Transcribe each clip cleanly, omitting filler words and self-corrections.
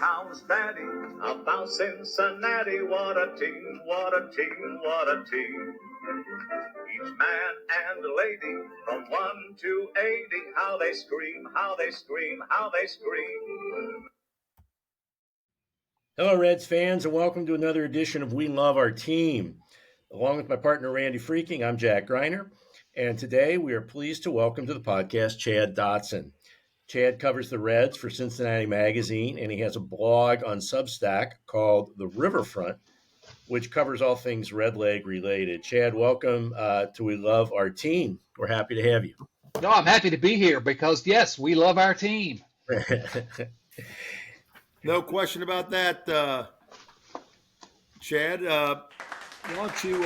How's Daddy about Cincinnati? What a team, what a team, what a team. Each man and lady from 1 to 80, how they scream, how they scream, how they scream. Hello, Reds fans, and welcome to another edition of We Love Our Team. Along with my partner, Randy Freaking, I'm Jack Greiner, and today we are pleased to welcome to the podcast Chad Dotson. Chad covers the Reds for Cincinnati Magazine, and he has a blog on Substack called The Riverfront, which covers all things Red Leg related. Chad, welcome to We Love Our Team. We're happy to have you. No, I'm happy to be here because, yes, we love our team. No question about that, Chad. Why don't you,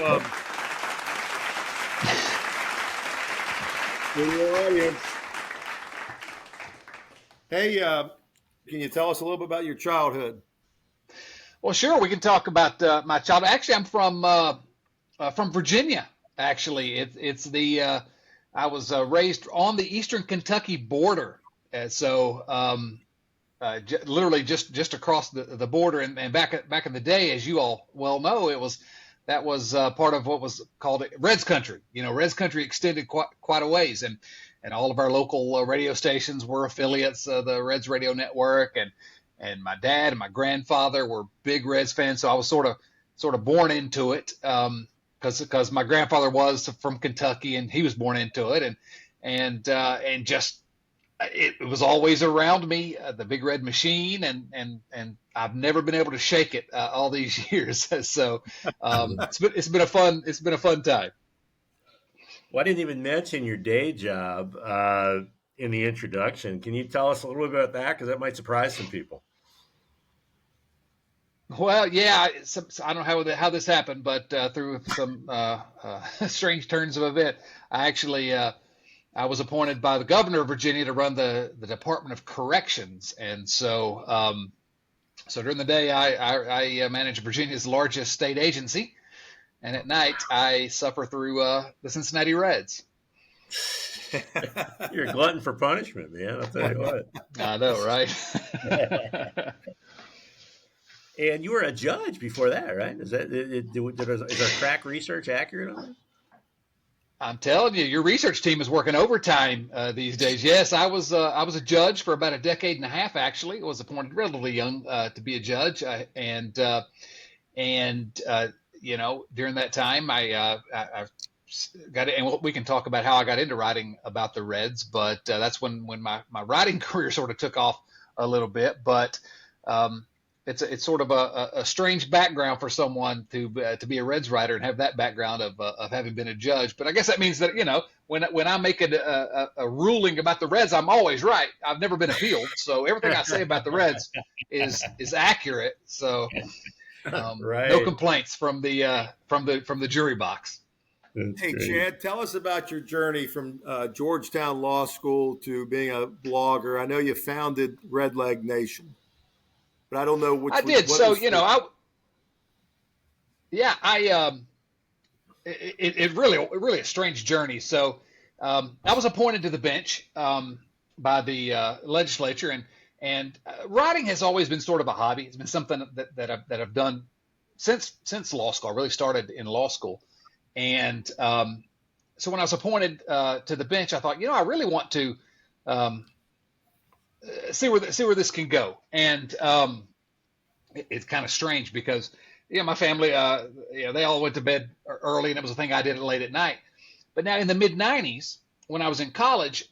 for your audience, hey, can you tell us a little bit about your childhood? Well, sure, we can talk about my childhood. Actually, I'm from Virginia. Actually, I was raised on the Eastern Kentucky border, and so. Literally just across the border, and back in the day, as you all well know, that was part of what was called Reds Country. You know, Reds Country extended quite a ways, and all of our local radio stations were affiliates of the Reds Radio Network, and my dad and my grandfather were big Reds fans, so I was sort of born into it because my grandfather was from Kentucky and he was born into it, and just. It was always around me, the Big Red Machine, and I've never been able to shake it all these years. So it's been a fun time. Well, I didn't even mention your day job in the introduction. Can you tell us a little bit about that? Because that might surprise some people. Well, yeah, I don't know how this happened, but through some strange turns of event, I actually. I was appointed by the governor of Virginia to run the Department of Corrections, and so during the day I manage Virginia's largest state agency, and at night I suffer through the Cincinnati Reds. You're a glutton for punishment, man. I'll tell you what. I know, right? And you were a judge before that, right? Is our crack research accurate on that? I'm telling you, your research team is working overtime these days. Yes, I was a judge for about a decade and a half. Actually, I was appointed relatively young to be a judge, and you know, during that time, I got it. And we can talk about how I got into writing about the Reds, but that's when my writing career sort of took off a little bit. But it's sort of a strange background for someone to be a Reds writer and have that background of having been a judge. But I guess that means that, you know, when I make a ruling about the Reds, I'm always right. I've never been appealed, so everything I say about the Reds is accurate. So right. No complaints from the jury box. That's hey, great. Chad, tell us about your journey from Georgetown Law School to being a blogger. I know you founded Red Leg Nation. But I don't know which. I did. So, you know, it really a strange journey. So I was appointed to the bench by the legislature, and writing has always been sort of a hobby. It's been something that I've done since law school. I really started in law school, and so when I was appointed to the bench, I thought, you know, I really want to see where this can go. And it's kind of strange because, you know, my family, they all went to bed early, and it was a thing I did late at night. But now in the mid '90s, when I was in college,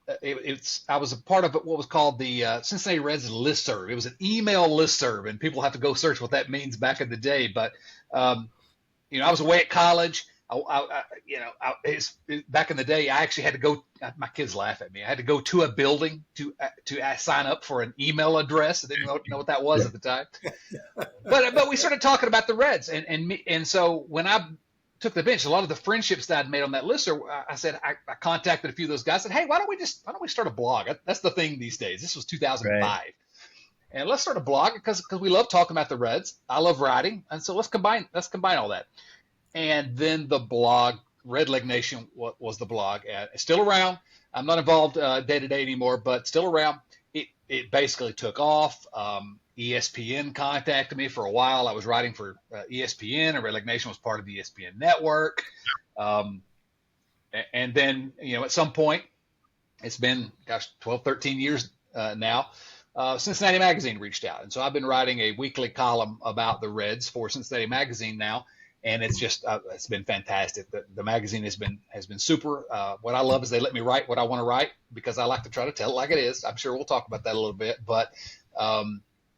I was a part of what was called the Cincinnati Reds listserv. It was an email listserv, and people have to go search what that means back in the day. But you know, I was away at college. Back in the day, I actually had to go. My kids laugh at me. I had to go to a building to sign up for an email address. I didn't know what that was at the time. But we started talking about the Reds, and so when I took the bench, a lot of the friendships that I'd made on that list, I contacted a few of those guys. Said, hey, why don't we start a blog? That's the thing these days. This was 2005. Right. And let's start a blog because we love talking about the Reds. I love writing, and so let's combine all that. And then the blog, Red Leg Nation, was the blog. It's still around. I'm not involved day to day anymore, but still around. it basically took off. ESPN contacted me for a while. I was writing for ESPN, and Red Leg Nation was part of the ESPN network. And then, at some point, it's been, 12, 13 years now, Cincinnati Magazine reached out. And so I've been writing a weekly column about the Reds for Cincinnati Magazine now. And it's just, it's been fantastic. The magazine has been super. What I love is they let me write what I want to write, because I like to try to tell it like it is. I'm sure we'll talk about that a little bit, but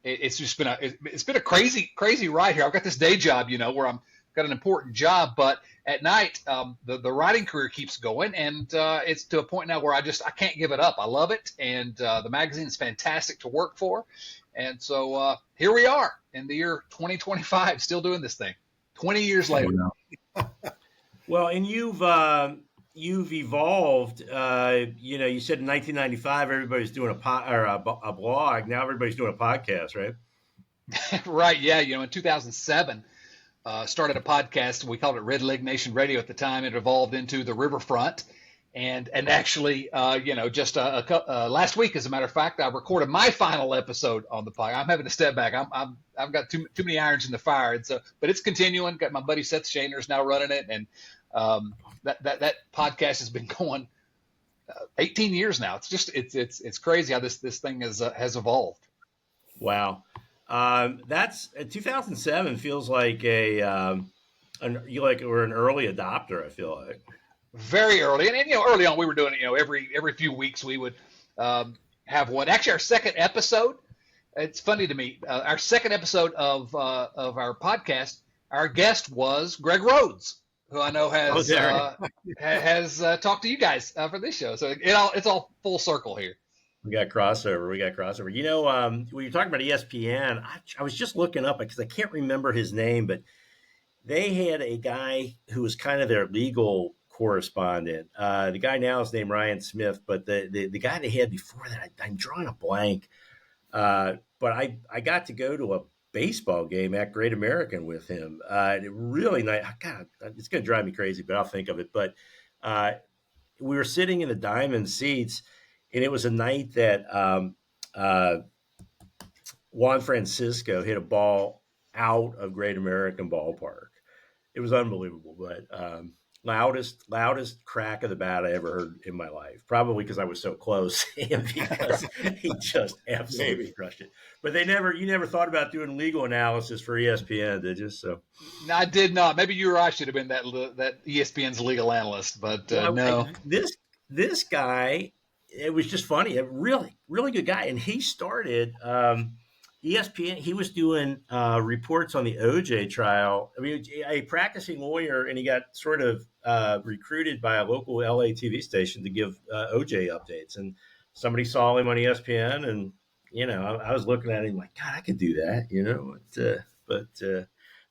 it's just been a crazy ride here. I've got this day job, where I'm got an important job, but at night, the writing career keeps going, and it's to a point now where I can't give it up. I love it, and the magazine is fantastic to work for. And so here we are in the year 2025, still doing this thing. 20 years later. Well, and you've evolved. You said in 1995 everybody's doing a blog. Now everybody's doing a podcast, right? Right. Yeah. In 2007, started a podcast. We called it Red Leg Nation Radio at the time. It evolved into the Riverfront. And actually, just last week, as a matter of fact, I recorded my final episode on the podcast. I'm having to step back. I've got too many irons in the fire, and so, but it's continuing. Got my buddy Seth Shaner's now running it, and that podcast has been going 18 years now. It's just it's crazy how this thing has evolved. Wow, that's 2007 feels like we're an early adopter. I feel like. Very early, and early on we were doing it. Every few weeks we would have one. Actually, our second episode. It's funny to me. Our second episode of our podcast, our guest was Greg Rhodes, who I know has talked to you guys for this show. So it's all full circle here. We got crossover. When you're talking about ESPN, I was just looking up because I can't remember his name, but they had a guy who was kind of their legal correspondent. The guy now is named Ryan Smith, but the guy they had before that, I'm drawing a blank. But I got to go to a baseball game at Great American with him. Really nice. God, it's going to drive me crazy, but I'll think of it. But we were sitting in the diamond seats, and it was a night that Juan Francisco hit a ball out of Great American Ballpark. It was unbelievable, but loudest crack of the bat I ever heard in my life. Probably because I was so close and because he just absolutely crushed it. But you never thought about doing legal analysis for ESPN, did you? So no, I did not. Maybe you or I should have been that ESPN's legal analyst, but no. This guy, it was just funny. A really, really good guy, and he started. ESPN, he was doing reports on the OJ trial. I mean, a practicing lawyer, and he got sort of recruited by a local LA TV station to give OJ updates. And somebody saw him on ESPN, and I was looking at him like, God, I could do that, but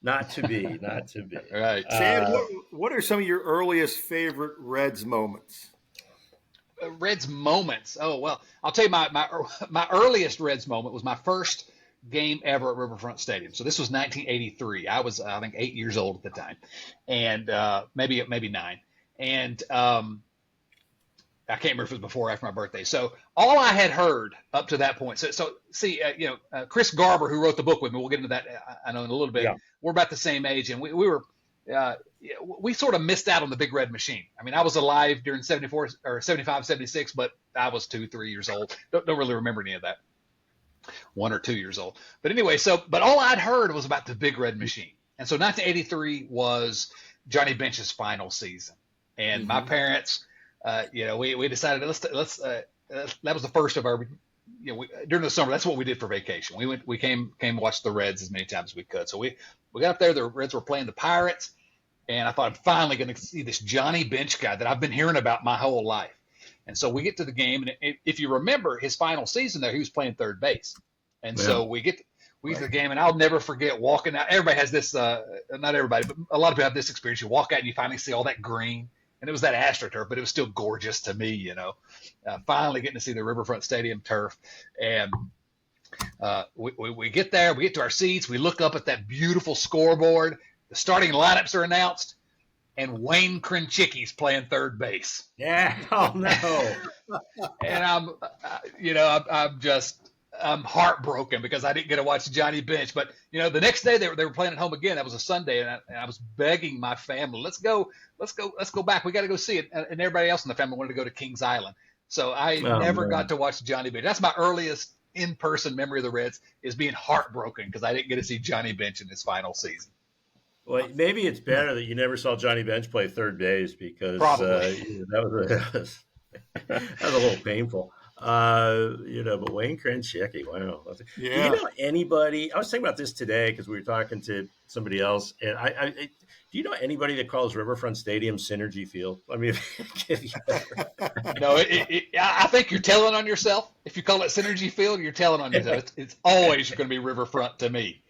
not to be, not to be. Right, Chad. What are some of your earliest favorite Reds moments? Reds moments. Oh well, I'll tell you my earliest Reds moment was my first game ever at Riverfront Stadium. So this was 1983. I was, I think, 8 years old at the time, and maybe 9. And I can't remember if it was before or after my birthday. So all I had heard up to that point. So see, Chris Garber, who wrote the book with me, we'll get into that. I know in a little bit. Yeah. We're about the same age, and we sort of missed out on the Big Red Machine. I mean, I was alive during 74 or 75, 76, but I was 2, 3 years old. Don't really remember any of that. 1 or 2 years old. But anyway, but all I'd heard was about the Big Red Machine. And so 1983 was Johnny Bench's final season. And my parents, we decided that was the first of our, during the summer, that's what we did for vacation. We came and watched the Reds as many times as we could. So we got up there, the Reds were playing the Pirates, and I thought, I'm finally going to see this Johnny Bench guy that I've been hearing about my whole life. And so we get to the game, and if you remember his final season there, he was playing third base. And so we get to the game, and I'll never forget walking out. Everybody has this, not everybody, but a lot of people have this experience. You walk out and you finally see all that green, and it was that AstroTurf, but it was still gorgeous to me, finally getting to see the Riverfront Stadium turf. And we get there, we get to our seats, we look up at that beautiful scoreboard, the starting lineups are announced, and Wayne Krenchicki's playing third base. Yeah, oh no. And I'm heartbroken because I didn't get to watch Johnny Bench. But the next day they were playing at home again. That was a Sunday, and I was begging my family, let's go back. We got to go see it. And everybody else in the family wanted to go to Kings Island, so I never got to watch Johnny Bench. That's my earliest in-person memory of the Reds, is being heartbroken because I didn't get to see Johnny Bench in his final season. Well, maybe it's better that you never saw Johnny Bench play third base, because that was a little painful. But Wayne Krensicki, wow. Yeah. Do you know anybody? I was thinking about this today because we were talking to somebody else, and I do you know anybody that calls Riverfront Stadium Synergy Field? I mean, no, I think you're telling on yourself. If you call it Synergy Field, you're telling on yourself. It's always going to be Riverfront to me.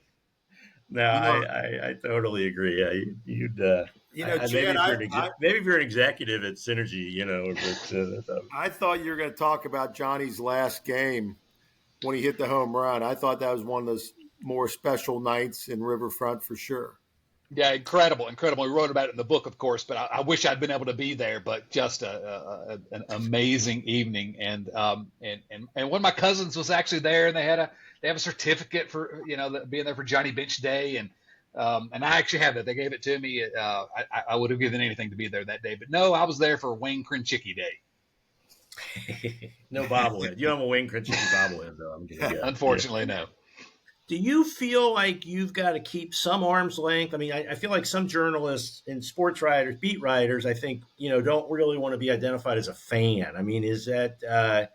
No, I totally agree. Yeah, Chad, maybe if you're an executive at Synergy, but I thought you were going to talk about Johnny's last game when he hit the home run. I thought that was one of those more special nights in Riverfront for sure. Yeah, incredible. We wrote about it in the book, of course, but I wish I'd been able to be there. But just an amazing evening, and one of my cousins was actually there, and they have a certificate for being there for Johnny Bench Day, and I actually have that. They gave it to me. I would have given anything to be there that day, but no, I was there for Wayne Krensicki Day. No bobblehead. You don't have a Wayne Krensicki bobblehead, though. Unfortunately, no. Do you feel like you've got to keep some arm's length? I mean, I feel like some journalists and sports writers, beat writers, I think, don't really want to be identified as a fan. I mean, is that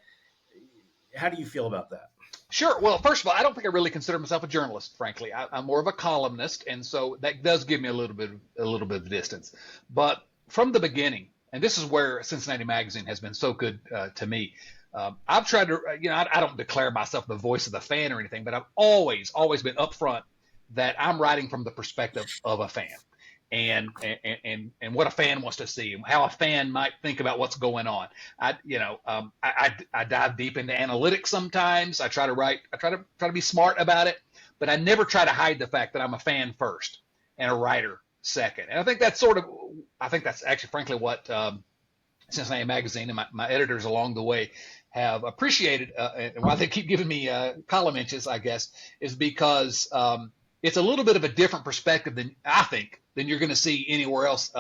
how do you feel about that? Sure. Well, first of all, I don't think I really consider myself a journalist, frankly. I'm more of a columnist, and so that does give me a little bit of distance. But from the beginning, and this is where Cincinnati Magazine has been so good to me, I've tried to, I don't declare myself the voice of the fan or anything, but I've always been upfront that I'm writing from the perspective of a fan, and what a fan wants to see, and how a fan might think about what's going on. I dive deep into analytics sometimes. I try to be smart about it, but I never try to hide the fact that I'm a fan first and a writer second. And I think that's actually, frankly, what Cincinnati Magazine and my editors along the way have appreciated, and why they keep giving me column inches, I guess, is because it's a little bit of a different perspective than you're going to see anywhere else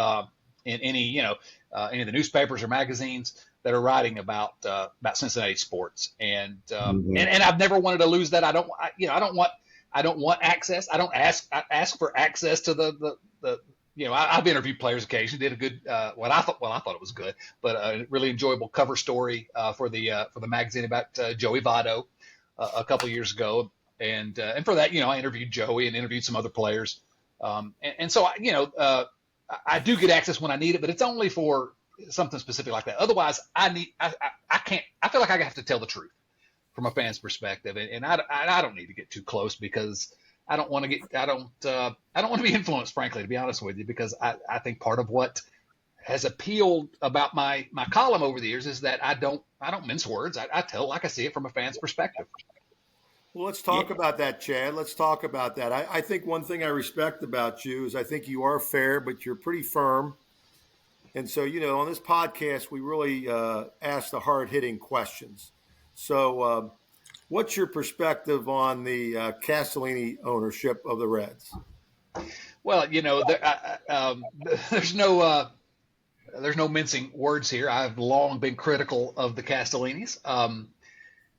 in any of the newspapers or magazines that are writing about Cincinnati sports. And I've never wanted to lose that. I don't want access. I don't ask for access to the I've interviewed players occasionally. Did a good, I thought it was good, but a really enjoyable cover story for the magazine about Joey Votto a couple years ago, and for that, I interviewed Joey and interviewed some other players, and so I do get access when I need it, but it's only for something specific like that. Otherwise, I can't. I feel like I have to tell the truth from a fan's perspective, and I don't need to get too close because I don't want to be influenced, frankly, to be honest with you, because I think part of what has appealed about my column over the years is that I don't mince words. I tell like I see it from a fan's perspective. Well, let's talk about that, Chad. Let's talk about that. I think one thing I respect about you is I think you are fair, but you're pretty firm. And so, on this podcast, we really ask the hard-hitting questions. So what's your perspective on the Castellini ownership of the Reds? Well, there's no mincing words here. I've long been critical of the Castellinis.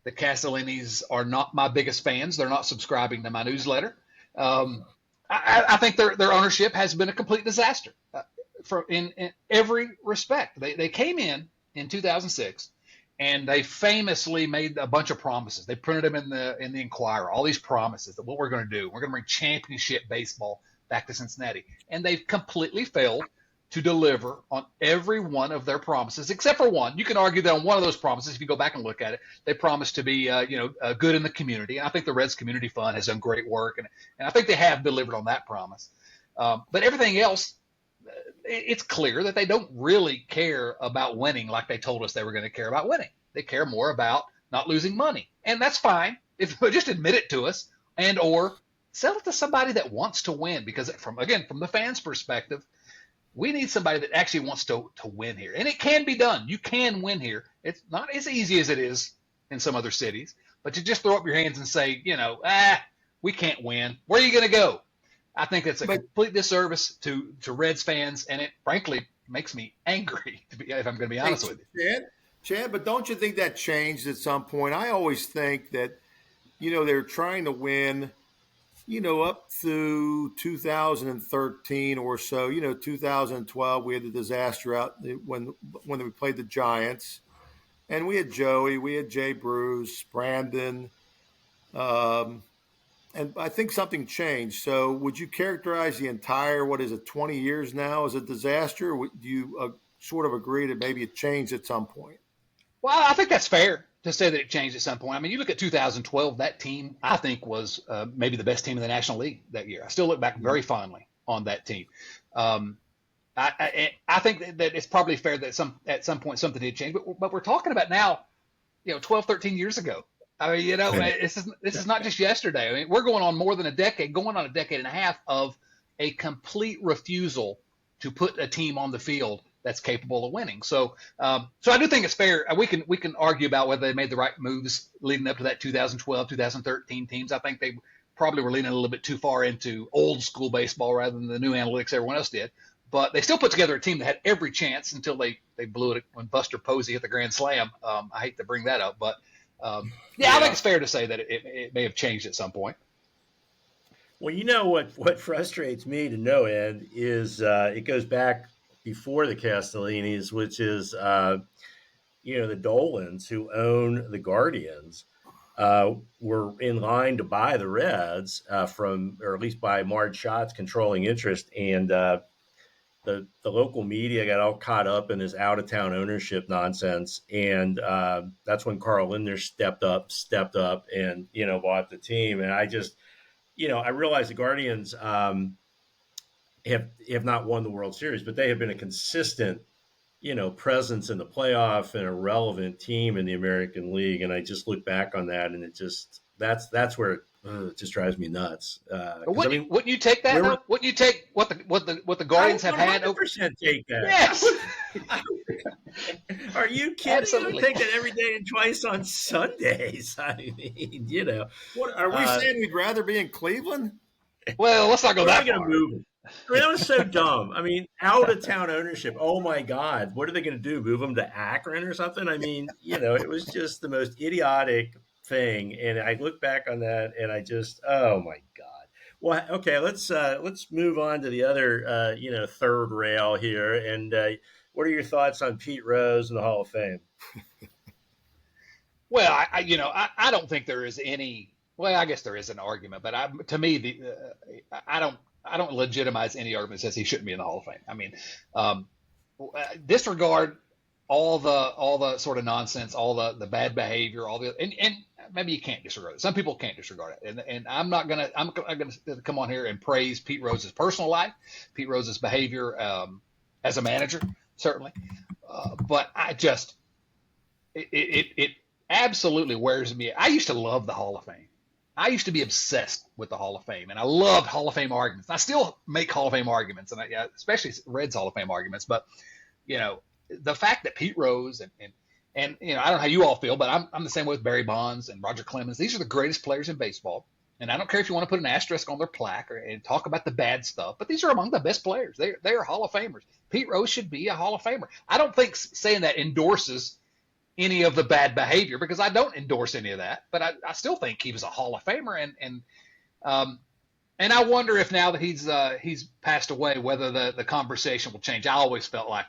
The Castellinis are not my biggest fans. They're not subscribing to my newsletter. I think their ownership has been a complete disaster in every respect. They came in 2006. And they famously made a bunch of promises. They printed them in the Inquirer, all these promises that what we're going to do. We're going to bring championship baseball back to Cincinnati. And they've completely failed to deliver on every one of their promises, except for one. You can argue that on one of those promises, if you go back and look at it, they promised to be good in the community. And I think the Reds Community Fund has done great work, and I think they have delivered on that promise. But everything else, it's clear that they don't really care about winning like they told us they were going to care about winning. They care more about not losing money. And that's fine. If just admit it to us or sell it to somebody that wants to win. Because from the fans' perspective, we need somebody that actually wants to win here. And it can be done. You can win here. It's not as easy as it is in some other cities. But to just throw up your hands and say, we can't win. Where are you going to go? I think it's a complete disservice to Reds fans, and it frankly makes me angry, if I'm going to be honest with you. Chad, but don't you think that changed at some point? I always think that, they're trying to win, up through 2013 or so. 2012, we had the disaster out when we played the Giants. And we had Joey, we had Jay Bruce, Brandon, and I think something changed. So would you characterize the entire, 20 years now as a disaster? Or do you sort of agree that maybe it changed at some point? Well, I think that's fair to say that it changed at some point. I mean, you look at 2012, that team, I think, was maybe the best team in the National League that year. I still look back very fondly on that team. I think that it's probably fair that at some point something did change. But we're talking about now, 12, 13 years ago. I mean, this is not just yesterday. I mean, we're going on more than a decade, going on a decade and a half of a complete refusal to put a team on the field that's capable of winning. So I do think it's fair. We can argue about whether they made the right moves leading up to that 2012, 2013 teams. I think they probably were leaning a little bit too far into old school baseball rather than the new analytics everyone else did. But they still put together a team that had every chance until they blew it when Buster Posey hit the grand slam. I hate to bring that up, but I think it's fair to say that it may have changed at some point. Well, what frustrates me to no end is it goes back before the Castellinis, which is the Dolans who own the Guardians were in line to buy the Reds or at least buy Marge Schott's controlling interest, and the local media got all caught up in this out of town ownership nonsense, and that's when Carl Lindner stepped up and bought the team. And I just I realize the Guardians have not won the World Series, but they have been a consistent presence in the playoff and a relevant team in the American League. And I just look back on that, and it just that's where it just drives me nuts. Wouldn't you take that? Wouldn't you take what the Guardians have had? 100% take that. Yes. Are you kidding? Absolutely. I take that every day and twice on Sundays. I mean, What are we saying? We'd rather be in Cleveland? Well, let's not go that far. Move it. I mean, that was so dumb. I mean, out of town ownership. Oh my God, what are they going to do? Move them to Akron or something? I mean, it was just the most idiotic thing. And I look back on that, and I just, oh my God. Well, okay, let's move on to the other, third rail here. And what are your thoughts on Pete Rose in the Hall of Fame? Well, I don't think there is any. Well, I guess there is an argument, but to me, I don't legitimize any argument that says he shouldn't be in the Hall of Fame. I mean, disregard all the sort of nonsense, all the bad behavior, and maybe you can't disregard it. Some people can't disregard it, and I'm gonna come on here and praise Pete Rose's personal life, Pete Rose's behavior as a manager, certainly, but it absolutely wears me. I used to love the Hall of Fame. I used to be obsessed with the Hall of Fame, and I loved Hall of Fame arguments. I still make Hall of Fame arguments, and especially Reds Hall of Fame arguments. But the fact that Pete Rose and I don't know how you all feel, but I'm the same way with Barry Bonds and Roger Clemens. These are the greatest players in baseball, and I don't care if you want to put an asterisk on their plaque and talk about the bad stuff, but these are among the best players. They are Hall of Famers. Pete Rose should be a Hall of Famer. I don't think saying that endorses any of the bad behavior, because I don't endorse any of that, but I still think he was a Hall of Famer, and I wonder if now that he's passed away, whether the conversation will change. I always felt like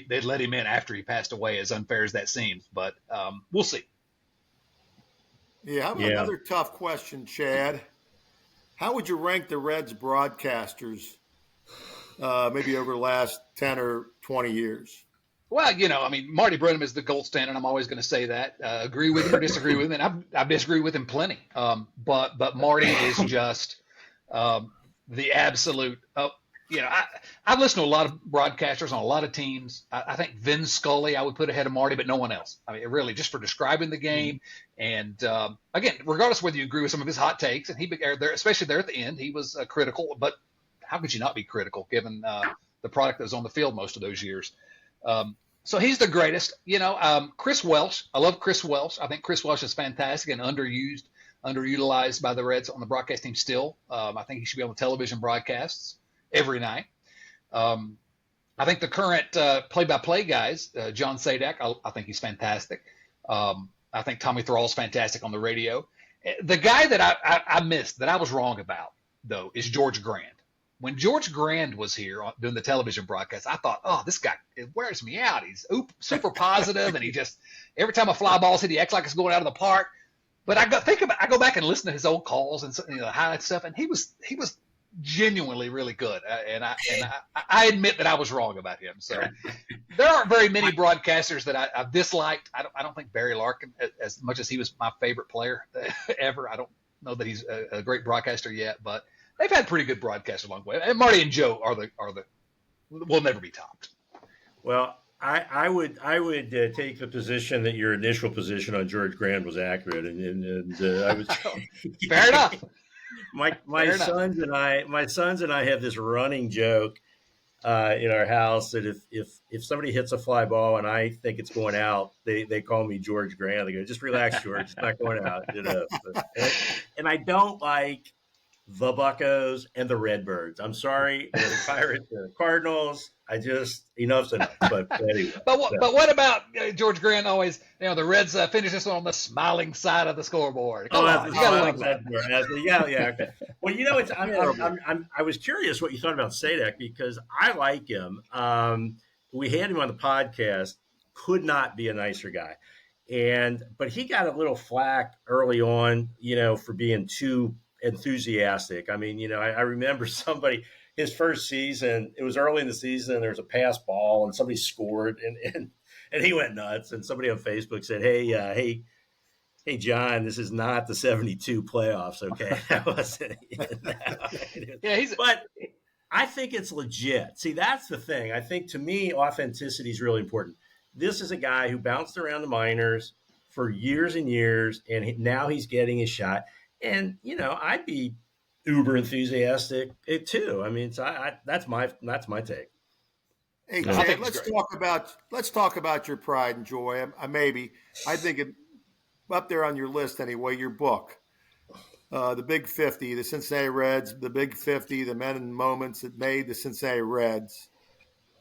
they'd let him in after he passed away, as unfair as that seems, but we'll see. Yeah, how about another tough question, Chad? How would you rank the Reds broadcasters maybe over the last 10 or 20 years? Well, Marty Brennan is the gold standard. I'm always going to say that. Agree with him or disagree with him, and I disagree with him plenty. But Marty is just the absolute. I've listened to a lot of broadcasters on a lot of teams. I think Vin Scully I would put ahead of Marty, but no one else. I mean, really, just for describing the game. And again, regardless of whether you agree with some of his hot takes, and especially there at the end, he was critical. But how could you not be critical given the product that was on the field most of those years? So he's the greatest. Chris Welsh. I love Chris Welsh. I think Chris Welsh is fantastic and underutilized by the Reds on the broadcast team still. I think he should be on the television broadcasts every night. I think the current play-by-play guys, John Sadak, I think he's fantastic. I think Tommy Thrall's fantastic on the radio. The guy that I missed, that I was wrong about, though, is George Grand. When George Grand was here doing the television broadcast, I thought, oh, this guy, it wears me out. He's super positive, and he just, every time a fly ball's hit, he acts like it's going out of the park. But I go back and listen to his old calls and highlight stuff, and he was genuinely really good. And I admit that I was wrong about him. So there aren't very many broadcasters that I've disliked. I don't think Barry Larkin, as much as he was my favorite player ever, I don't know that he's a great broadcaster yet, but they've had pretty good broadcasters along the way. And Marty and Joe will never be topped. Well, I would take the position that your initial position on George Grand was accurate, and I was fair enough. My sons and I have this running joke in our house that if somebody hits a fly ball and I think it's going out, they call me George Grand. They go, just relax, George, it's not going out. And I don't like the Buccos and the Redbirds. I'm sorry, the Pirates, the Cardinals. I just enough's enough. But anyway. But what about George Grant? Always, the Reds finish this one on the smiling side of the scoreboard. Come on, you gotta love that. Yeah. Okay. Well, I was curious what you thought about Sadak because I like him. We had him on the podcast. Could not be a nicer guy, but he got a little flack early on, for being too enthusiastic. I mean, I remember somebody. His first season, it was early in the season, there was a pass ball and somebody scored and he went nuts. And somebody on Facebook said, hey, John, this is not the 72 playoffs. Okay. But I think it's legit. See, that's the thing. I think to me, authenticity is really important. This is a guy who bounced around the minors for years and years, and now he's getting his shot. And, I'd be uber enthusiastic too. I mean, that's my take. Hey, Chad, let's talk about your pride and joy. I think it up there on your list anyway. Your book, the Big 50, the Cincinnati Reds, the Big 50, the men and moments that made the Cincinnati Reds.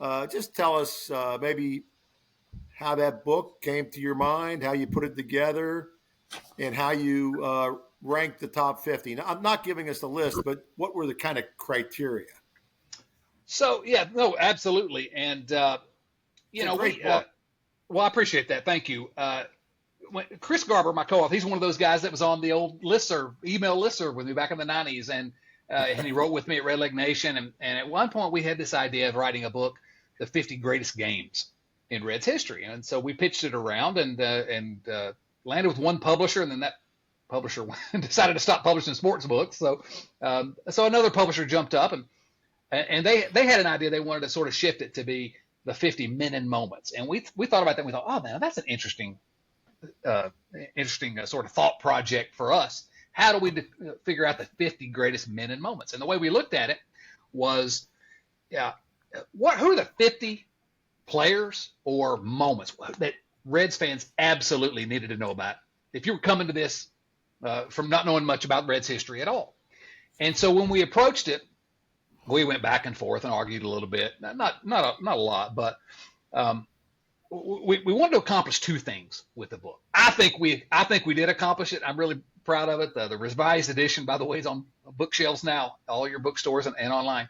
Just tell us maybe how that book came to your mind, how you put it together, and how you ranked the top 50. Now, I'm not giving us the list, but what were the kind of criteria? So, absolutely. And, well, I appreciate that. Thank you. Chris Garber, my co-author, he's one of those guys that was on the old email listserv with me back in the 90s. And he wrote with me at Red Leg Nation. And at one point we had this idea of writing a book, the 50 greatest games in Reds history. And so we pitched it around and landed with one publisher, and then that publisher decided to stop publishing sports books. So another publisher jumped up, and they had an idea. They wanted to sort of shift it to be the 50 men and moments. And we thought about that. And we thought, oh man, that's an interesting sort of thought project for us. How do we figure out the 50 greatest men and moments? And the way we looked at it was, who are the 50 players or moments that Reds fans absolutely needed to know about if you were coming to this from not knowing much about Reds history at all. And so when we approached it, we went back and forth and argued a little bit. Not a lot, but we wanted to accomplish two things with the book. I think we did accomplish it. I'm really proud of it. The revised edition, by the way, is on bookshelves now, all your bookstores and online.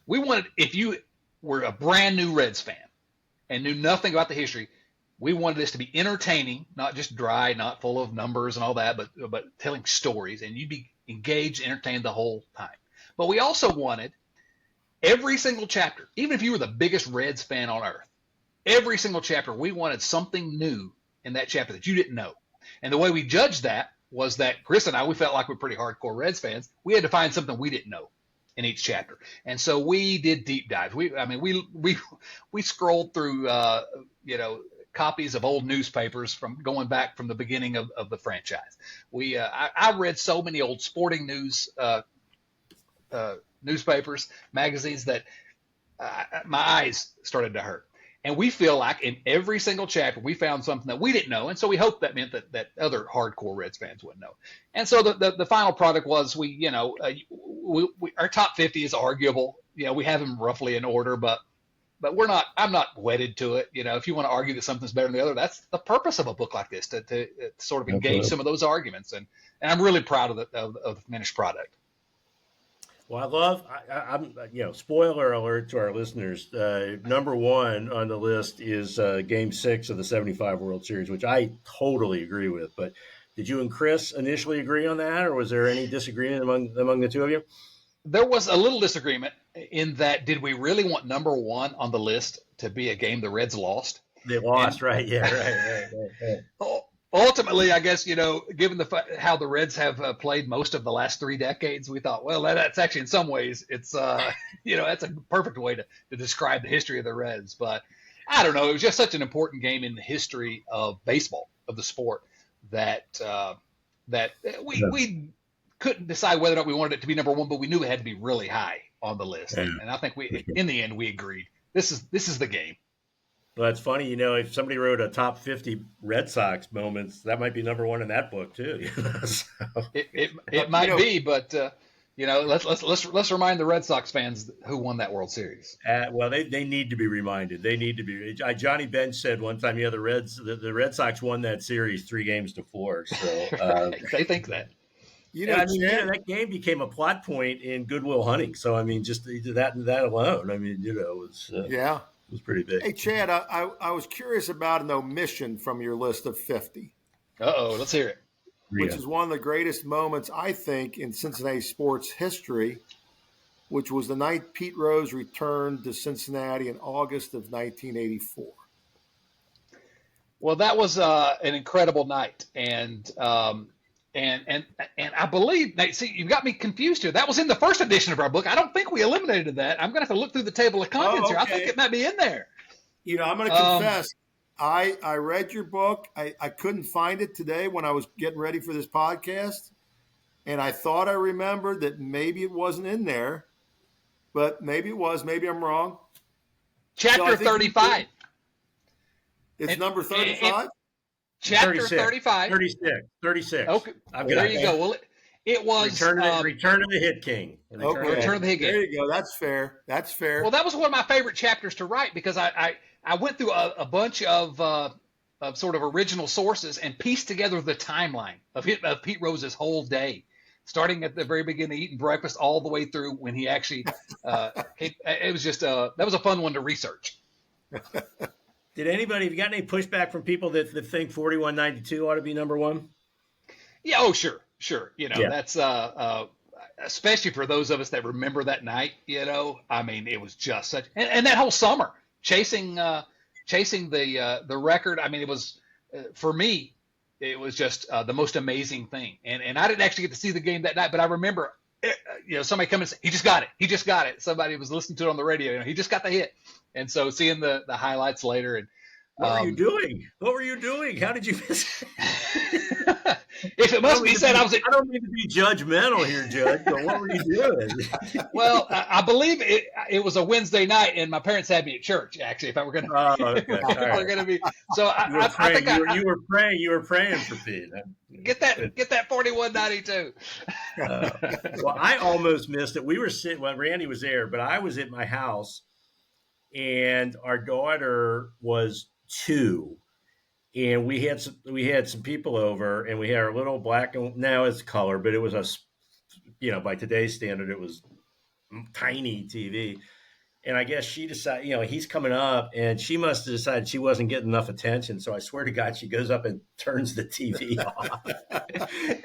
We wanted, if you were a brand new Reds fan and knew nothing about the history, we wanted this to be entertaining, not just dry, not full of numbers and all that, but telling stories, and you'd be engaged, entertained the whole time. But we also wanted every single chapter, even if you were the biggest Reds fan on earth, every single chapter, we wanted something new in that chapter that you didn't know. And the way we judged that was that Chris and I, we felt like we're pretty hardcore Reds fans. We had to find something we didn't know in each chapter. And so we did deep dives. We scrolled through, copies of old newspapers from going back from the beginning of the franchise. I read so many old sporting news newspapers, magazines that my eyes started to hurt. And we feel like in every single chapter, we found something that we didn't know. And so we hoped that meant that other hardcore Reds fans wouldn't know. And so the final product was our top 50 is arguable. We have them roughly in order, but I'm not wedded to it. If you want to argue that something's better than the other, that's the purpose of a book like this, to sort of engage some of those arguments. And I'm really proud of the finished product. Well, I'm spoiler alert to our listeners. Number one on the list is Game 6 of the '75 World Series, which I totally agree with. But did you and Chris initially agree on that, or was there any disagreement among the two of you? There was a little disagreement in that, did we really want number one on the list to be a game the Reds lost? They lost, right? Yeah, right. Ultimately, I guess, given how the Reds have played most of the last 3 decades, we thought, well, that's actually in some ways, it's, that's a perfect way to describe the history of the Reds. But I don't know. It was just such an important game in the history of baseball, of the sport, that we couldn't decide whether or not we wanted it to be number one, but we knew it had to be really high on the list. Yeah. And I think in the end, we agreed. This is the game. Well, that's funny. If somebody wrote a top 50 Red Sox moments, that might be number one in that book too. So. It might be, but let's remind the Red Sox fans who won that World Series. Well, they need to be reminded. They need to be. Johnny Bench said one time, the Red Sox won that series 3-4. So they think that. That game became a plot point in Good Will Hunting. So just that alone. It was pretty big. Hey, Chad, I was curious about an omission from your list of 50. Uh-oh, let's hear it. Which is one of the greatest moments, I think, in Cincinnati sports history, which was the night Pete Rose returned to Cincinnati in August of 1984. Well, that was an incredible night, and I believe, see, you've got me confused here. That was in the first edition of our book. I don't think we eliminated that. I'm going to have to look through the table of contents here. I think it might be in there. I'm going to confess, I read your book. I couldn't find it today when I was getting ready for this podcast, and I thought I remembered that maybe it wasn't in there, but maybe it was. Maybe I'm wrong. Chapter 35. It's number 35? Chapter 35. 36. Okay, there you go. Well, it was Return of the Hit King. Return of the Hit King. There you go. That's fair. Well, that was one of my favorite chapters to write because I went through a bunch of sort of original sources and pieced together the timeline of Pete Rose's whole day, starting at the very beginning, eating breakfast, all the way through when he actually. It was just that was a fun one to research. Did anybody, have you got any pushback from people that think 4192 ought to be number one? Yeah. Oh, sure. That's especially for those of us that remember that night. It was just such, and that whole summer chasing the record. It was for me, it was just the most amazing thing. And I didn't actually get to see the game that night, but I remember, somebody come and say, he just got it. Somebody was listening to it on the radio. He just got the hit. And so seeing the highlights later, and what were you doing? What were you doing? How did you miss it? If it must be said, I don't mean to be judgmental here, Judge, but what were you doing? Well, I believe it was a Wednesday night, and my parents had me at church. Actually, if I were going to be, so I think you were praying for Pete. Get that 4192. Well, I almost missed it. We were sitting. Well, Randy was there, but I was at my house. And our daughter was 2, and we had some people over, and we had our little black and now it's color, but it was by today's standard, it was tiny TV. And I guess she decided, he's coming up, and she must have decided she wasn't getting enough attention. So I swear to God, she goes up and turns the TV off.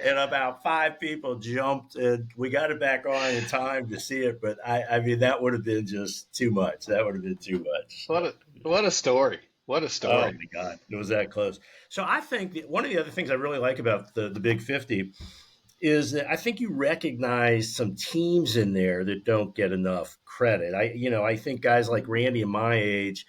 And about 5 people jumped, and we got it back on in time to see it. But that would have been just too much. That would have been too much. What a story. What a story. Oh, my God. It was that close. So I think one of the other things I really like about the Big 50 is that I think you recognize some teams in there that don't get enough credit. I think guys like Randy and my age,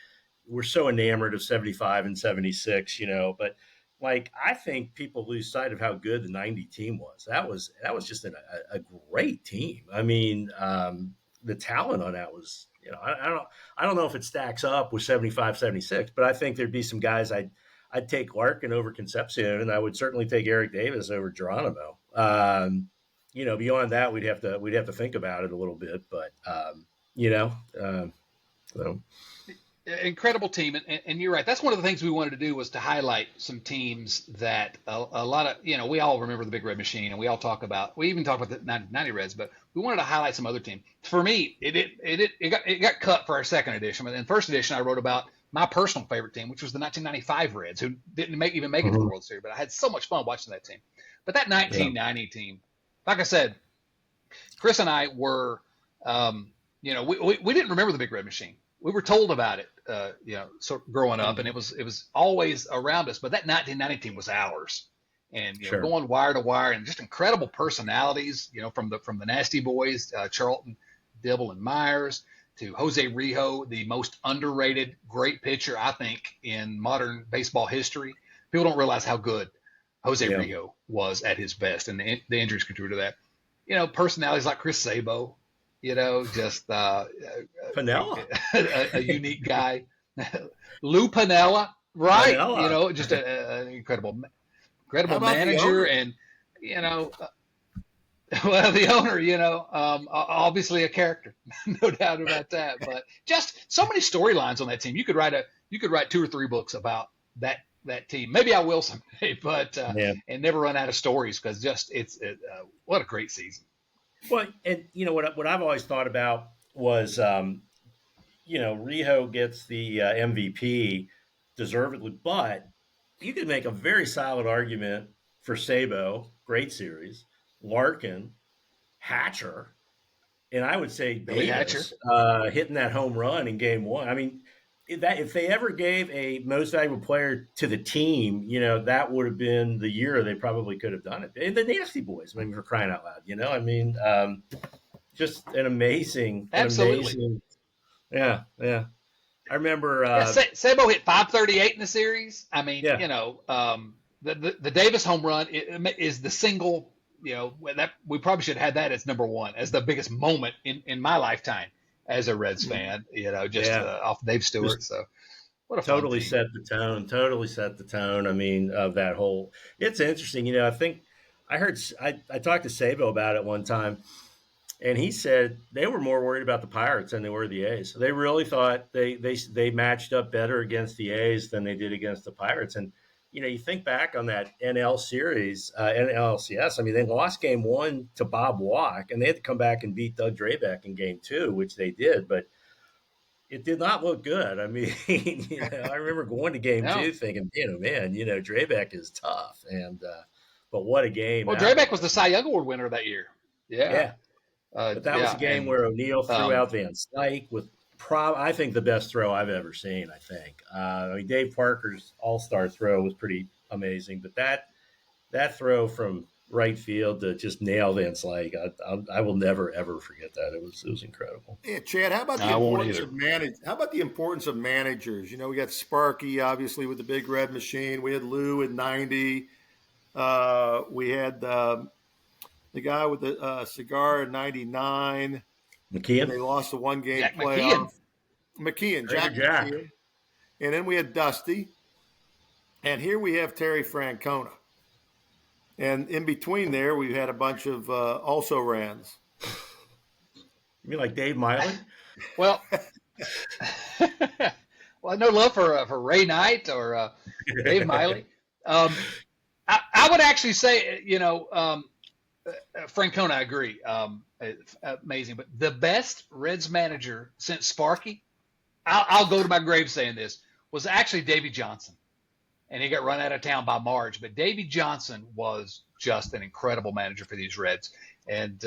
we're so enamored of 75 and 76, but I think people lose sight of how good the 90 team was. That was just a great team. The talent on that was I don't know if it stacks up with 75, 76, but I think there'd be some guys I'd take Larkin over Concepcion, and I would certainly take Eric Davis over Geronimo. Beyond that, we'd have to think about it a little bit, but so. Incredible team, and you're right. That's one of the things we wanted to do was to highlight some teams that a lot of we all remember the Big Red Machine, and we even talk about the 1990 Reds, but we wanted to highlight some other teams. For me, it got cut for our second edition, but in first edition I wrote about my personal favorite team, which was the 1995 Reds, who didn't even make it to the World Series, but I had so much fun watching that team. But that 1990 team, like I said, Chris and I were, we didn't remember the Big Red Machine. We were told about it, growing up, and it was always around us. But that 1990 team was ours, and going wire to wire, and just incredible personalities. From the Nasty Boys, Charlton, Dibble, and Myers, to Jose Rijo, the most underrated great pitcher I think in modern baseball history. People don't realize how good Jose Rijo was at his best, and the injuries contributed to that. Personalities like Chris Sabo. Just Piniella, a unique guy. Lou Piniella, right? Piniella. Just an incredible manager, and the owner, obviously a character, no doubt about that. But just so many storylines on that team. You could write 2 or 3 books about that team. Maybe I will someday, but and never run out of stories, because what a great season. Well, and what I've always thought about was, Rijo gets the MVP deservedly, but you could make a very solid argument for Sabo, great series, Larkin, Hatcher, and I would say Davis hitting that home run in Game 1. I mean, if they ever gave a most valuable player to the team, that would have been the year they probably could have done it. And the Nasty Boys, maybe, for crying out loud, just an amazing, yeah. I remember Sabo hit 538 in the series. I mean, the Davis home run is the single, that we probably should have had that as number 1, as the biggest moment in my lifetime as a Reds fan, off Dave Stewart. So what a totally set the tone. I mean, of that whole, it's interesting. I think I talked to Sabo about it one time, and he said they were more worried about the Pirates than they were the A's. They really thought they matched up better against the A's than they did against the Pirates. And, you think back on that NL series, NLCS, I mean, they lost Game 1 to Bob Walk, and they had to come back and beat Doug Drabeck in Game 2, which they did, but it did not look good. I mean, I remember going to Game 2 thinking, man, Drabeck is tough. And, but what a game. Well, Drabeck was the Cy Young Award winner that year. Yeah. But that was a game where O'Neill threw out Van Slyke with I think the best throw I've ever seen, I think. Dave Parker's all-star throw was pretty amazing, but that throw from right field to just nail Van Slyke, I will never, ever forget that. It was incredible. Yeah, Chad, how about the importance of managers? We got Sparky, obviously, with the Big Red Machine. We had Lou in 90. We had the guy with the cigar in 99. McKeon. They lost the 1-game playoff. Jack McKeon. And then we had Dusty. And here we have Terry Francona. And in between there, we've had a bunch of also-rans. You mean like Dave Miley? Well, no love for Ray Knight or Dave Miley. I would actually say, Francona, I agree. Amazing. But the best Reds manager since Sparky, I'll go to my grave saying this, was actually Davey Johnson. And he got run out of town by Marge. But Davey Johnson was just an incredible manager for these Reds. And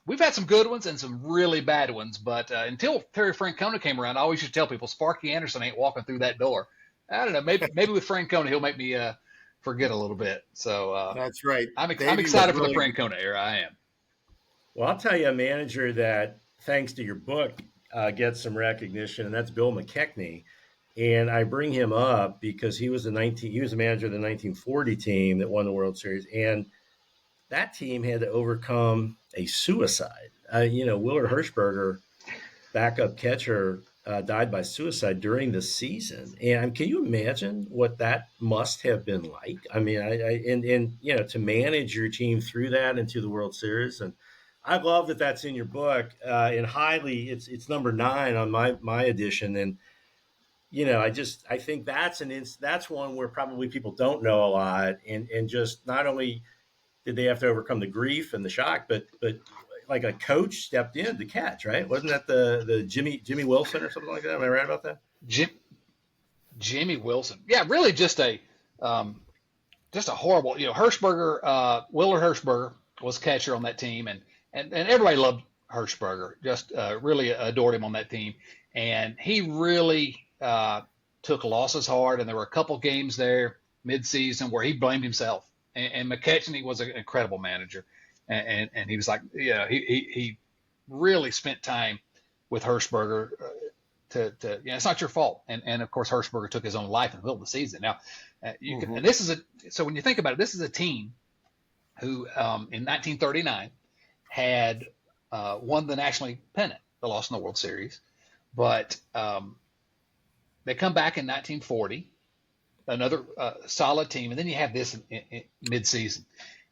we've had some good ones and some really bad ones. But until Terry Francona came around, I always used to tell people, Sparky Anderson ain't walking through that door. I don't know. Maybe with Francona, he'll make me forget a little bit. So that's right. I'm excited for the Francona era. I am. Well, I'll tell you a manager that, thanks to your book, gets some recognition, and that's Bill McKechnie. And I bring him up because he was the manager of the 1940 team that won the World Series, and that team had to overcome a suicide. Willard Hirschberger backup catcher died by suicide during the season. And can you imagine what that must have been like? I mean, and to manage your team through that into the World Series. And I love that that's in your book. And highly, it's number 9 on my edition. And I think that's one where probably people don't know a lot, and just not only did they have to overcome the grief and the shock, but like a coach stepped in to catch, right? Wasn't that the Jimmy Wilson or something like that? Am I right about that? Jimmy Wilson, yeah, really just a horrible. Hirschberger, Willard Hirschberger was catcher on that team, and everybody loved Hirschberger, just really adored him on that team, and he really took losses hard, and there were a couple games there mid-season where he blamed himself, and McKechnie was an incredible manager, and he was like, he really spent time with Hirschberger it's not your fault, and of course Hirschberger took his own life in the middle of the season. Now so when you think about it, this is a team who in 1939 had won the National League pennant. They lost in the World Series, but they come back in 1940, another solid team, and then you have this in mid-season,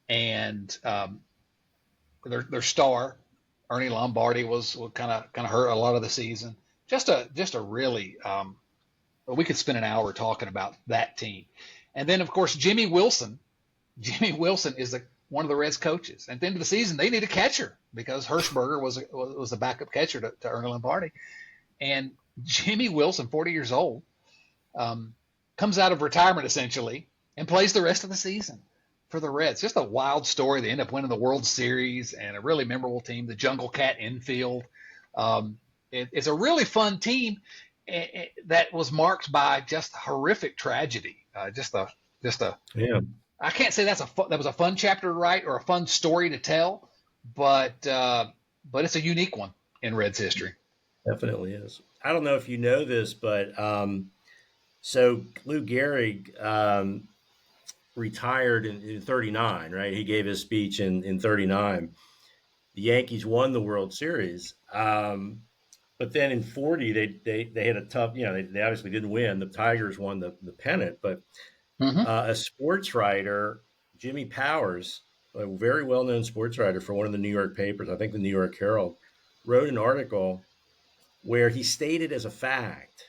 and their star Ernie Lombardi was kind of hurt a lot of the season. Just a really we could spend an hour talking about that team, and then of course Jimmy Wilson. Jimmy Wilson is one of the Reds coaches. At the end of the season, they need a catcher because Hirschberger was a backup catcher to Ernie Lombardi, and Jimmy Wilson, 40 years old, comes out of retirement essentially and plays the rest of the season for the Reds. Just a wild story. They end up winning the World Series and a really memorable team, the Jungle Cat infield. It's a really fun team that was marked by just horrific tragedy. Yeah. I can't say that was a fun chapter to write or a fun story to tell, but it's a unique one in Reds history. Definitely is. I don't know if you know this, but so Lou Gehrig retired in 39, right? He gave his speech in 39. The Yankees won the World Series. But then in 40, they had a tough, they obviously didn't win. The Tigers won the pennant, but a sports writer, Jimmy Powers, a very well-known sports writer for one of the New York papers, I think the New York Herald, wrote an article where he stated as a fact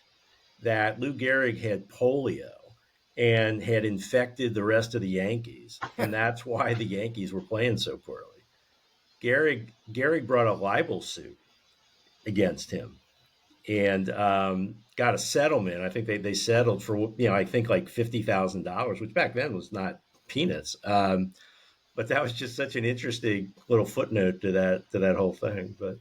that Lou Gehrig had polio and had infected the rest of the Yankees, and that's why the Yankees were playing so poorly. Gehrig brought a libel suit against him and got a settlement. I think they settled for, I think like $50,000, which back then was not peanuts. But that was just such an interesting little footnote to that whole thing. But,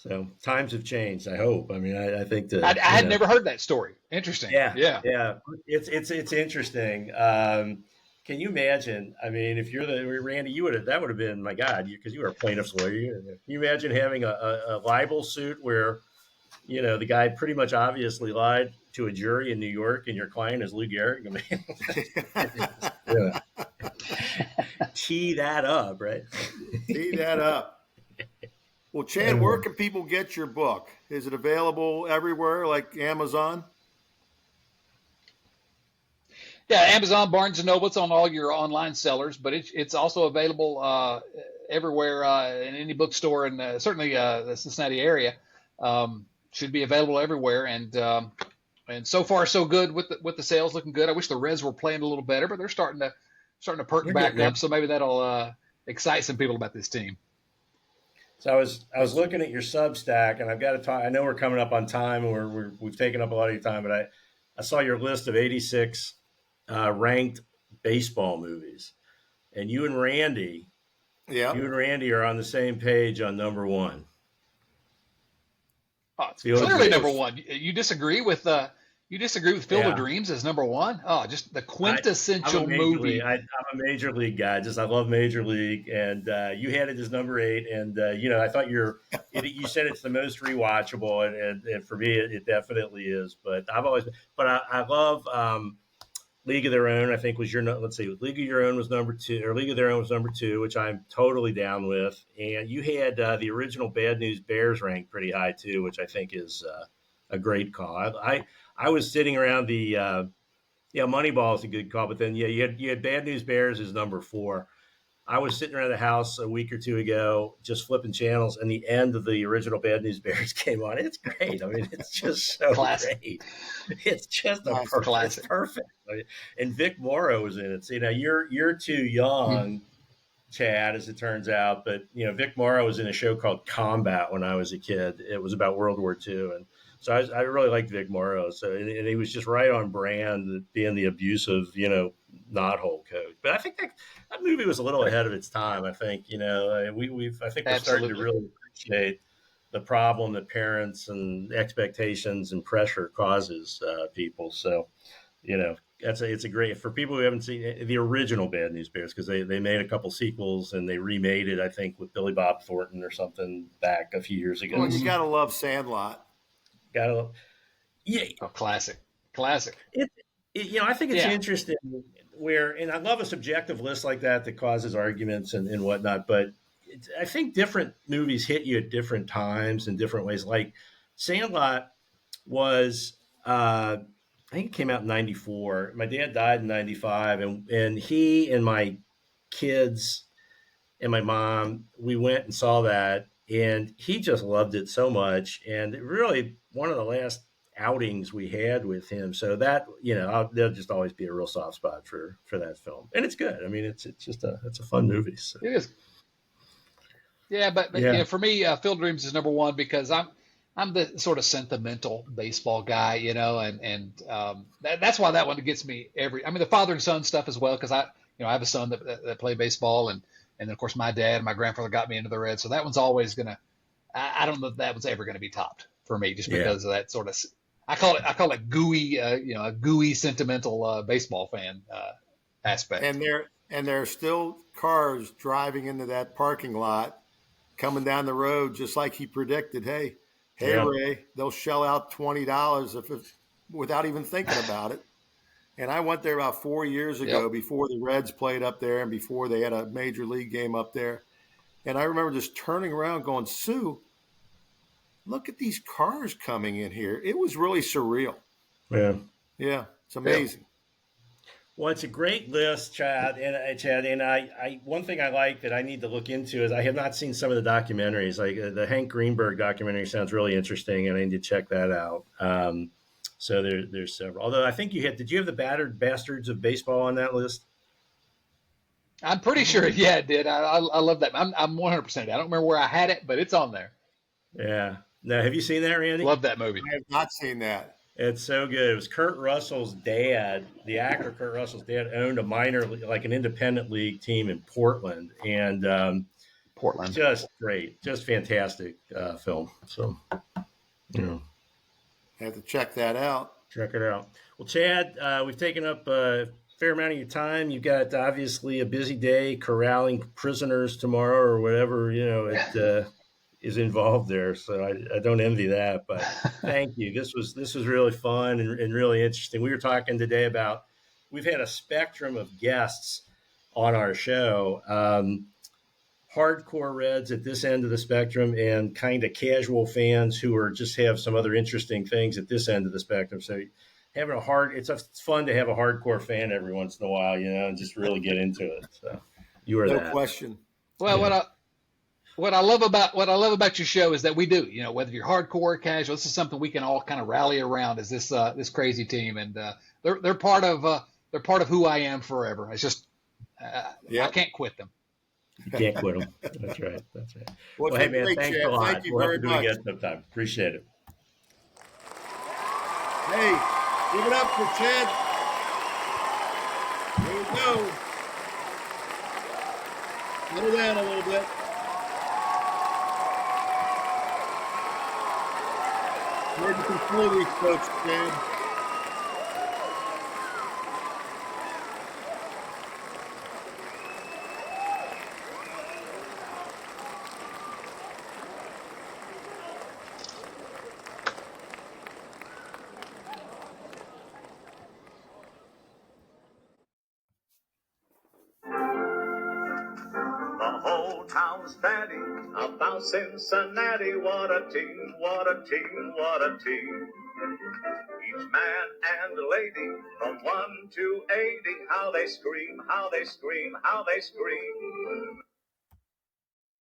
so times have changed, I hope. I mean, I think that I had never heard that story. Interesting. Yeah. It's interesting. Can you imagine? I mean, if you're Randy, that would have been, my God, because you were a plaintiff's lawyer. Can you imagine having a libel suit where, the guy pretty much obviously lied to a jury in New York and your client is Lou Gehrig? I mean, tee that up, right? Tee that up. Well, Chad, where can people get your book? Is it available everywhere, like Amazon? Yeah, Amazon, Barnes & Noble, it's on all your online sellers, but it's also available everywhere in any bookstore, and certainly the Cincinnati area. Should be available everywhere, and so far so good with the sales looking good. I wish the Reds were playing a little better, but they're starting to perk back up, so maybe that'll excite some people about this team. So I was looking at your Substack, and I've got to talk. I know we're coming up on time, and we've taken up a lot of your time, but I saw your list of 86 ranked baseball movies, and you and Randy are on the same page on number 1. Oh, it's clearly number 1. You disagree with Field of Dreams as number 1? Oh, just the quintessential movie. I'm a Major League guy. I love Major League, and you had it as number 8. And I thought you said it's the most rewatchable, and for me, it definitely is. But I love League of Their Own, I think, was let's see, League of Your Own was number 2, or League of Their Own was number 2, which I'm totally down with. And you had the original Bad News Bears ranked pretty high too, which I think is a great call. I was sitting around Moneyball is a good call, but then you had Bad News Bears as number 4. I was sitting around the house a week or two ago, just flipping channels, and the end of the original Bad News Bears came on. It's great. I mean, it's just so Classic. great. It's just Classic. It's perfect. I mean, and Vic Morrow was in it. So, you're too Mm-hmm. young, Chad, as it turns out, but Vic Morrow was in a show called Combat when I was a kid. It was about World War II, and so I really liked Vic Morrow. So and he was just right on brand, being the abusive, knothole coach. But I think that movie was a little ahead of its time. I think I think we're starting to really appreciate the problem that parents and expectations and pressure causes people. So it's a great, for people who haven't seen the original Bad News Bears, because they made a couple sequels and they remade it, I think, with Billy Bob Thornton or something back a few years ago. Well, you gotta love Sandlot. Yeah. Oh, classic. I think it's interesting and I love a subjective list like that causes arguments and whatnot, but I think different movies hit you at different times in different ways. Like Sandlot was, I think it came out in 94. My dad died in 95, and he and my kids and my mom, we went and saw that, and he just loved it so much. And really one of the last outings we had with him. So that, there'll just always be a real soft spot for that film. And it's good. I mean, it's a fun movie. So. It is. Yeah, but for me, Field Dreams is number 1 because I'm the sort of sentimental baseball guy, and that's why that one gets me the father and son stuff as well, because I have a son that played baseball, and then of course my dad and my grandfather got me into the Reds, so that one's always I don't know if that one's ever gonna be topped for me, just because of that sort of, I call it gooey, a gooey sentimental baseball fan aspect. And there are still cars driving into that parking lot, coming down the road, just like he predicted. Hey, Ray, they'll shell out $20 without even thinking about it. And I went there about 4 years ago, before the Reds played up there and before they had a major league game up there. And I remember just turning around going, Sue, look at these cars coming in here. It was really surreal. Yeah, it's amazing. Well, it's a great list, Chad. And I one thing I like that I need to look into is I have not seen some of the documentaries. Like the Hank Greenberg documentary sounds really interesting, and I need to check that out. So there's several. Although I think did you have the Battered Bastards of Baseball on that list? I'm pretty sure, it did. I love that. I'm 100%. I don't remember where I had it, but it's on there. Yeah. Now, have you seen that, Randy? Love that movie. I have not seen that. It's so good. It was Kurt Russell's dad, the actor Kurt Russell's dad, owned a minor, like an independent league team in Portland, and Portland, just great, just fantastic film. So, have to check that out. Check it out. Well, Chad, we've taken up a fair amount of your time. You've got obviously a busy day corralling prisoners tomorrow or whatever is involved there. So I don't envy that, but thank you. This was really fun and really interesting. We were talking today about, we've had a spectrum of guests on our show, hardcore Reds at this end of the spectrum and kind of casual fans who are just have some other interesting things at this end of the spectrum. So it's fun to have a hardcore fan every once in a while, and just really get into it. So you are no question. Well, yeah. What I love about your show is that we do, whether you're hardcore or casual, this is something we can all kind of rally around as this crazy team, and they're part of who I am forever. It's just I can't quit them. You can't quit them. That's right. Well, hey man, thanks Chad. a lot. Thank you we'll very have to do much. it again sometime. Appreciate it. Hey, give it up for Chad. Here we go. Settle down a little bit. Where did you control these folks, Chad? Tom's daddy about Cincinnati. What a team, what a team, what a team. Each man and lady from 1 to 80, how they scream, how they scream, how they scream.